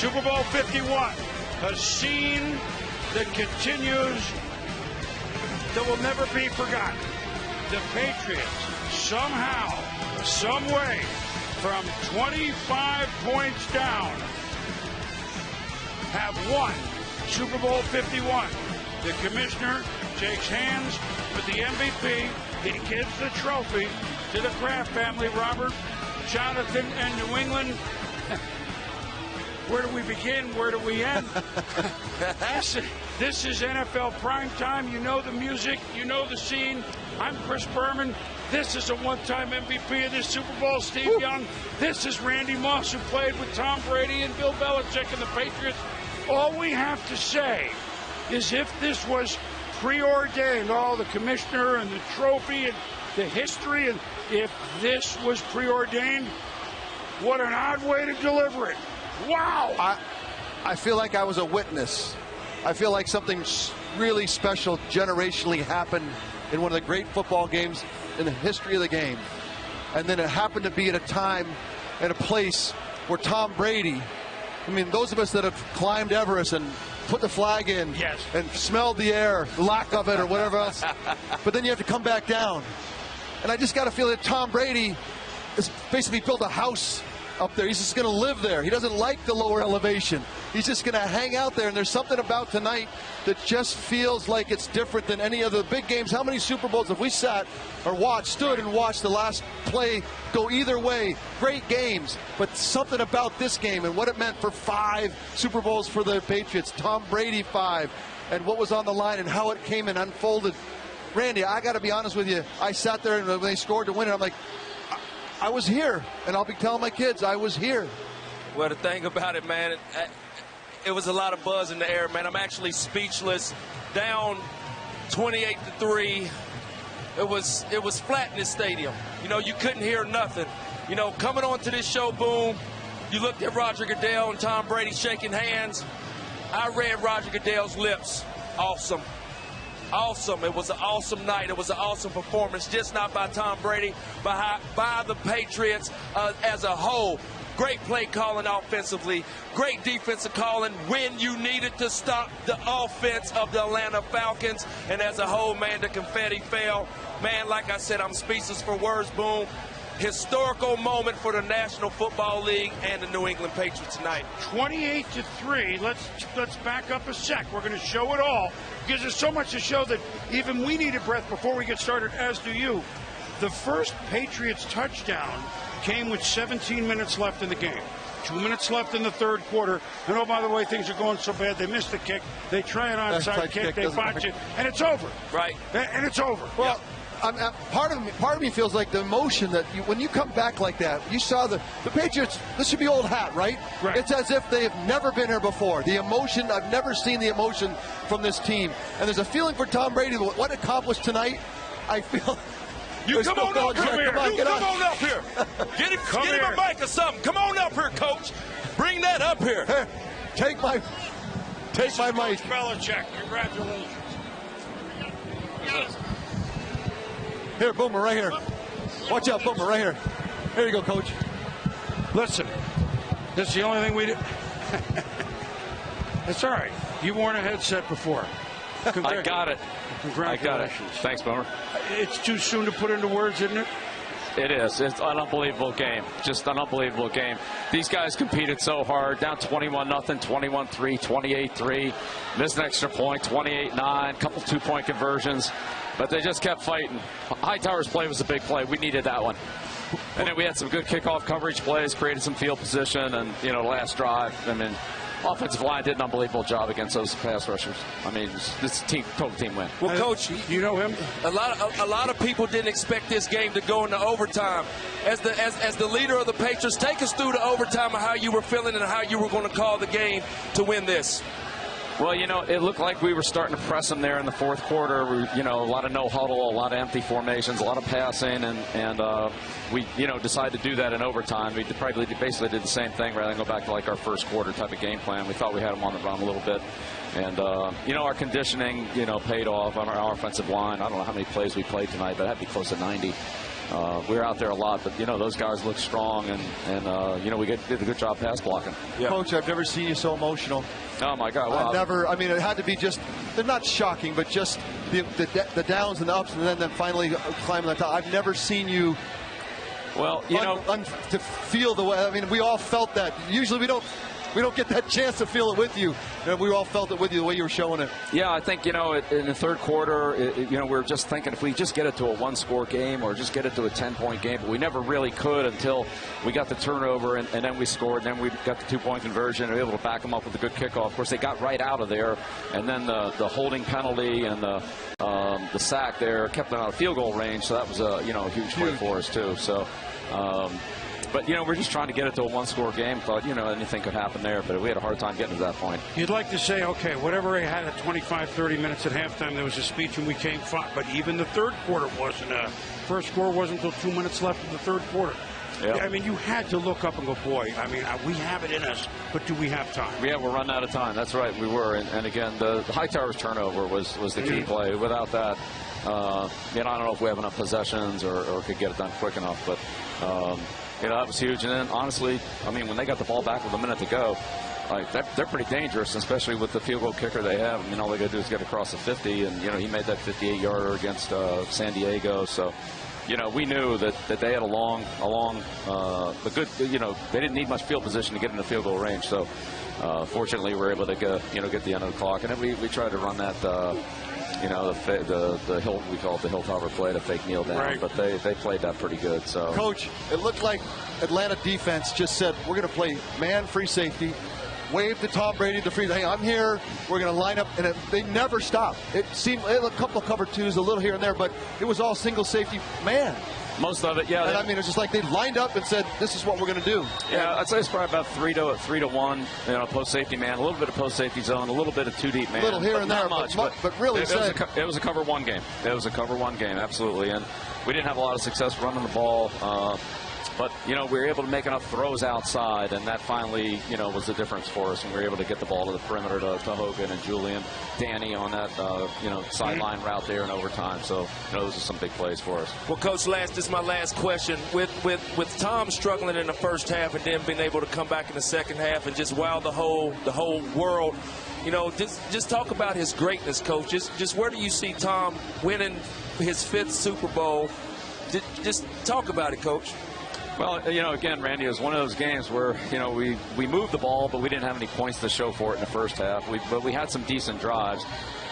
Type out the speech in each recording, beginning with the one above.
Super Bowl 51, a scene that continues, that will never be forgotten. The Patriots somehow, some way, from 25 points down, have won Super Bowl 51. The commissioner shakes hands with the MVP. He gives the trophy to the Kraft family, Robert, Jonathan, and New England. Where do we begin? Where do we end? This is NFL Primetime. You know the music. You know the scene. I'm Chris Berman. This is a one-time MVP of this Super Bowl, Steve Young. This is Randy Moss, who played with Tom Brady and Bill Belichick and the Patriots. All we have to say is if this was preordained, the commissioner and the trophy and the history, and if this was preordained, what an odd way to deliver it. Wow! I feel like I was a witness. I feel like something really special generationally happened in one of the great football games in the history of the game. And then it happened to be at a time and a place where Tom Brady, I mean, those of us that have climbed Everest and put the flag in, yes, and smelled the air, lack of it or whatever else, but then you have to come back down. And I just got to feel that Tom Brady has basically built a house up there. He's just going to live there. He doesn't like the lower elevation. He's just going to hang out there. And there's something about tonight that just feels like it's different than any of the big games. How many Super Bowls have we sat or stood and watched the last play go either way? Great games, but something about this game and what it meant for 5 Super Bowls for the Patriots. Tom Brady 5, and what was on the line and how it came and unfolded. Randy, I got to be honest with you. I sat there and when they scored to win it, I'm like, I was here, and I'll be telling my kids I was here. Well, the thing about it, man, it was a lot of buzz in the air, man. I'm actually speechless. Down 28-3. It was flat in this stadium. You know, you couldn't hear nothing. You know, coming on to this show, boom, you looked at Roger Goodell and Tom Brady shaking hands. I read Roger Goodell's lips. Awesome. Awesome. It was an awesome night. It was an awesome performance, just not by Tom Brady, but by the Patriots as a whole. Great play calling offensively, great defensive calling when you needed to stop the offense of the Atlanta Falcons. And as a whole, man, the confetti fell. Man, like I said, I'm speechless for words, boom. Historical moment for the National Football League and the New England Patriots tonight. 28-3. Let's back up a sec. We're going to show it all because there's so much to show that even we need a breath before we get started, as do you. The first Patriots touchdown came with 17 minutes left in the game. 2 minutes left in the third quarter. And oh, by the way, things are going so bad. They missed the kick. They try an onside kick. They botch it. And it's over. Right. And it's over. Well, yep. Part of me feels like the emotion that when you come back like that, you saw the Patriots. This should be old hat, right? Right. It's as if they have never been here before. The emotion, I've never seen the emotion from this team. And there's a feeling for Tom Brady. What accomplished tonight, I feel. You come on up here. Come on up here. Get him a mic or something. Come on up here, Coach. Bring that up here. Hey, take my mic. Belichick, congratulations. Here, Boomer, right here. Watch out, Boomer, right here. Here you go, Coach. Listen, this is the only thing we do. It's all right. You've worn a headset before. I got it. Congratulations. I got it. Thanks, Boomer. It's too soon to put into words, isn't it? It is. It's an unbelievable game. Just an unbelievable game. These guys competed so hard. Down 21-0, 21-3, 28-3. Missed an extra point, 28-9. Couple two-point conversions. But they just kept fighting. Hightower's play was a big play. We needed that one. And then we had some good kickoff coverage plays, created some field position, and, last drive. I mean, offensive line did an unbelievable job against those pass rushers. I mean, this total team win. Well, Coach, you know him. A lot of people didn't expect this game to go into overtime. As the leader of the Patriots, take us through the overtime of how you were feeling and how you were going to call the game to win this. Well, it looked like we were starting to press them there in the fourth quarter. A lot of no huddle, a lot of empty formations, a lot of passing, and we, decided to do that in overtime. We basically did the same thing rather than go back to like our first quarter type of game plan. We thought we had them on the run a little bit. And, our conditioning, paid off on our offensive line. I don't know how many plays we played tonight, but it had to be close to 90. we were out there a lot, but those guys look strong, and we did a good job pass blocking. Yeah. Coach, I've never seen you so emotional. Oh my God! Well, I mean, it had to be they're not shocking, but just the downs and the ups, and then finally climbing the top. I've never seen you. Well, to feel the way. I mean, we all felt that. Usually, we don't get that chance to feel it with you. We all felt it with you the way you were showing it. Yeah, I think, in the third quarter, we were just thinking if we just get it to a one-score game or just get it to a 10-point game, but we never really could until we got the turnover, and then we scored, and then we got the 2-point conversion and were able to back them up with a good kickoff. Of course, they got right out of there, and then the holding penalty and the sack there kept them out of field goal range, so that was a huge play for us, too. So, but, we're just trying to get it to a one-score game. Thought, anything could happen there, but we had a hard time getting to that point. You'd like to say, okay, whatever they had at 25, 30 minutes at halftime, there was a speech and we came fine. But even the third quarter wasn't first score wasn't until 2 minutes left in the third quarter. Yep. I mean, you had to look up and go, boy, I mean, we have it in us, but do we have time? Yeah, we're running out of time. That's right, we were. And again, the Hightower's turnover was the key play. Without that, I don't know if we have enough possessions or could get it done quick enough, but that was huge. And then, honestly, I mean, when they got the ball back with a minute to go, they're pretty dangerous, especially with the field goal kicker they have. I mean, all they got to do is get across the 50, and, he made that 58-yarder against San Diego. So, we knew that they had a good, they didn't need much field position to get in the field goal range. So, fortunately, we were able to get the end of the clock. And then we tried to run that, the hill, we call it the Hilltopper play, the fake kneel down. Right. But they played that pretty good. So, Coach, it looked like Atlanta defense just said, we're going to play man free safety. Wave to Tom Brady, the free. Hey, I'm here. We're going to line up, and they never stopped. It seemed a couple of cover twos, a little here and there, but it was all single safety man. Most of it, yeah. And I mean, it's just like they lined up and said, "This is what we're going to do." Yeah, I'd say it's probably about 3 to 1. Post safety man, a little bit of post safety zone, a little bit of 2 deep man. A little here and there, not much, but really, it was a cover one game. It was a cover one game, absolutely. And we didn't have a lot of success running the ball. But, we were able to make enough throws outside, and that finally, was the difference for us. And we were able to get the ball to the perimeter to Hogan and Julian, Danny on that, sideline route there in overtime. So, those are some big plays for us. Well, Coach, this is my last question. With Tom struggling in the first half and then being able to come back in the second half and just wow the whole world, just talk about his greatness, Coach. Just where do you see Tom winning his 5th Super Bowl? Just talk about it, Coach. Well, again, Randy, it was one of those games where, we moved the ball, but we didn't have any points to show for it in the first half. But we had some decent drives.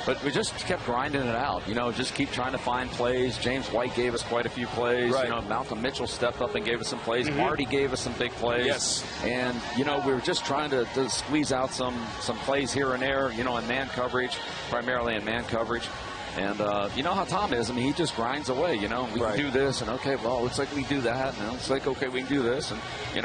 But we just kept grinding it out, just keep trying to find plays. James White gave us quite a few plays. Right. Malcolm Mitchell stepped up and gave us some plays. Marty gave us some big plays. Yes. And, we were just trying to squeeze out some plays here and there, in man coverage, primarily in man coverage. And you know how Tom is. I mean, he just grinds away, We can do this, and okay, well, it looks like we can do that. And it looks like, okay, we can do this. And,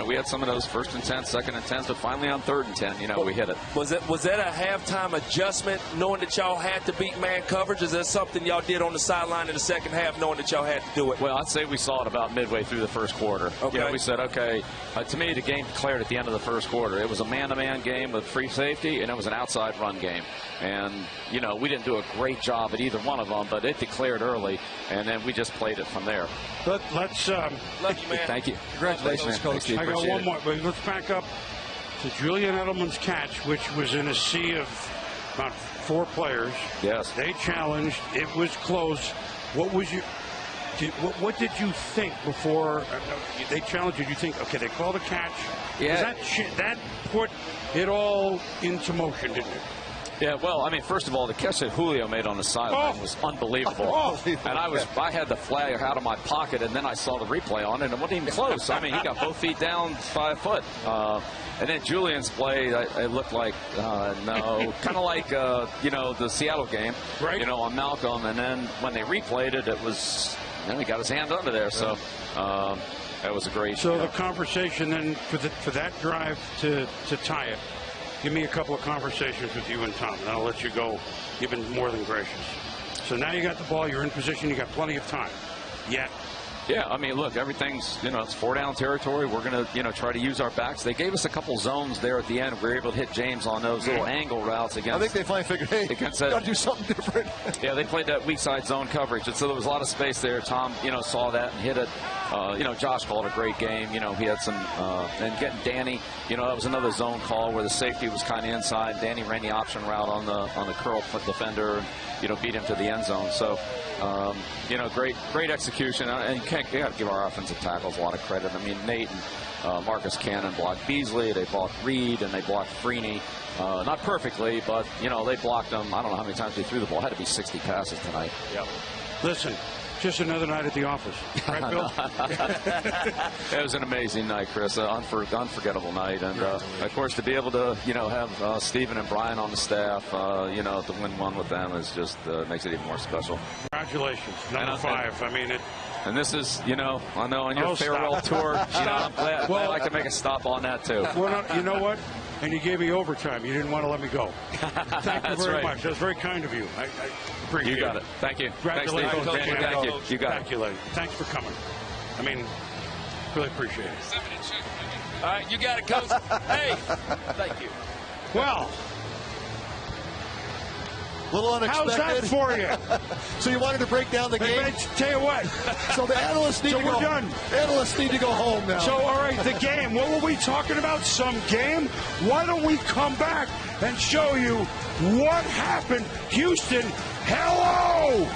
we had some of those 1st and 10, 2nd and 10s, but finally on 3rd and 10, we hit it. Was that a halftime adjustment, knowing that y'all had to beat man coverage? Is that something y'all did on the sideline in the second half, knowing that y'all had to do it? Well, I'd say we saw it about midway through the first quarter. Okay. We said, okay, to me, the game declared at the end of the first quarter. It was a man-to-man game with free safety, and it was an outside run game. And, we didn't do a great job at either one of them, but it declared early, and then we just played it from there. But let's love you, man. Thank you. Congratulations, Coach. I got one more, but let's back up to Julian Edelman's catch, which was in a sea of about 4 players. Yes. They challenged. It was close. What was your? What did you think before they challenged you? Did you think, okay, they called a catch? Yeah. That put it all into motion, didn't it? Yeah, well, I mean, first of all, the catch that Julio made on the sideline was unbelievable. And I had the flag out of my pocket, and then I saw the replay on it, and it wasn't even close. I mean, he got both feet down 5 foot. And then Julian's play, it looked like, no, kind of like, the Seattle game, right. On Malcolm. And then when they replayed it, it was, he got his hand under there. So that was a great. So the conversation then for that drive to tie it. Give me a couple of conversations with you and Tom, and I'll let you go. You've been more than gracious. So now you got the ball, you're in position, you got plenty of time. Yet, Yeah, I mean, look, everything's, it's 4-down territory. We're going to, try to use our backs. They gave us a couple zones there at the end. We were able to hit James on those little angle routes against. I think they finally figured, hey, got to do something different. Yeah, they played that weak side zone coverage, and so there was a lot of space there. Tom, saw that and hit it. Josh called a great game. He had some, and getting Danny, that was another zone call where the safety was kind of inside. Danny ran the option route on the curl defender, beat him to the end zone. So, great execution. And you got to give our offensive tackles a lot of credit. I mean, Nate and Marcus Cannon blocked Beasley. They blocked Reed, and they blocked Freeney. Not perfectly, but, they blocked them. I don't know how many times they threw the ball. It had to be 60 passes tonight. Yep. Listen, just another night at the office. Right, Bill? It was an amazing night, Chris. Unforgettable night. And, of course, to be able to, have Stephen and Brian on the staff, to win one with them is just makes it even more special. Congratulations. Number 5. And this is, I know on your farewell tour, I'm glad I can make a stop on that, too. Well, you know what? And you gave me overtime. You didn't want to let me go. Thank you very much. That was very kind of you. I appreciate it. You got it. Thank you. Congratulations. Thanks, Steve. Thank you. You got it. Thank you, lady. Thanks for coming. Really appreciate it. All right, you got it, Coach. Hey, thank you. Well, a little unexpected. how's that for you? So you wanted to break down the game? Tell you what. So the analysts need to go. We're done. Analysts need to go home now. So, all right, the game. What were we talking about? Some game? Why don't we come back and show you what happened? Houston, hello!